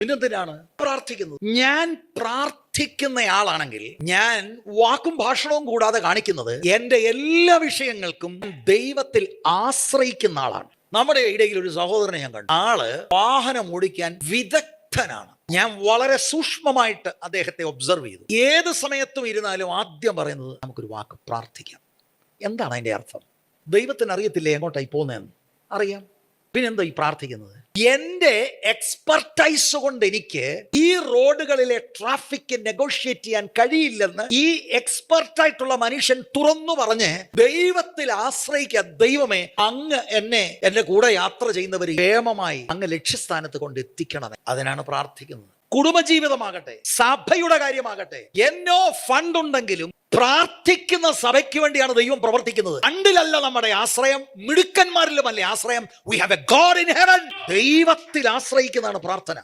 പിന്നെന്തിനാണ് പ്രാർത്ഥിക്കുന്നത്? ഞാൻ പ്രാർത്ഥിക്കുന്നയാളാണെങ്കിൽ ഞാൻ വാക്കും ഭാഷണവും കൂടാതെ കാണിക്കുന്നത് എൻ്റെ എല്ലാ വിഷയങ്ങൾക്കും ദൈവത്തിൽ ആശ്രയിക്കുന്ന ആളാണ്. നമ്മുടെ ഇടയിൽ ഒരു സഹോദരനെ ഞാൻ കണ്ടു. ആള് വാഹനം ഓടിക്കാൻ വിദഗ്ധനാണ്. ഞാൻ വളരെ സൂക്ഷ്മമായിട്ട് അദ്ദേഹത്തെ ഒബ്സർവ് ചെയ്തു. ഏത് സമയത്തും ഇരുന്നാലും ആദ്യം പറയുന്നത് നമുക്കൊരു വാക്ക് പ്രാർത്ഥിക്കാം. എന്താണ് അതിൻ്റെ അർത്ഥം? ദൈവത്തിന് അറിയത്തില്ലേ എങ്ങോട്ടായി പോകുന്നതെന്ന്? അറിയാം. പിന്നെന്താ ഈ പ്രാർത്ഥിക്കുന്നത്? എൻ്റെ എക്സ്പെർട്ടൈസ് കൊണ്ട് എനിക്ക് ഈ റോഡുകളിലെ ട്രാഫിക് നെഗോഷിയേറ്റ് ചെയ്യാൻ കഴിയില്ലെന്ന് ഈ എക്സ്പെർട്ടായിട്ടുള്ള മനുഷ്യൻ തുറന്നു പറഞ്ഞ് ദൈവത്തിൽ ആശ്രയിക്കുക. ദൈവമേ, അങ്ങ് എന്റെ കൂടെ യാത്ര ചെയ്യുന്നവർ ക്ഷേമമായി അങ്ങ് ലക്ഷ്യസ്ഥാനത്ത് കൊണ്ട് എത്തിക്കണമേ. അതിനാണ് പ്രാർത്ഥിക്കുന്നത്. കുടുംബജീവിതമാകട്ടെ, സഭയുടെ കാര്യമാകട്ടെ, എന്നോ ഫണ്ടുണ്ടെങ്കിലും പ്രാർത്ഥിക്കുന്ന സഭയ്ക്ക് വേണ്ടിയാണ് ദൈവം പ്രവർത്തിക്കുന്നത്. ഫണ്ടിലല്ല നമ്മുടെ ആശ്രയം, മിടുക്കന്മാരിലുമല്ലേ ആശ്രയം. We have A God in heaven. ദൈവത്തിൽ ആശ്രയിക്കുന്നതാണ് പ്രാർത്ഥന.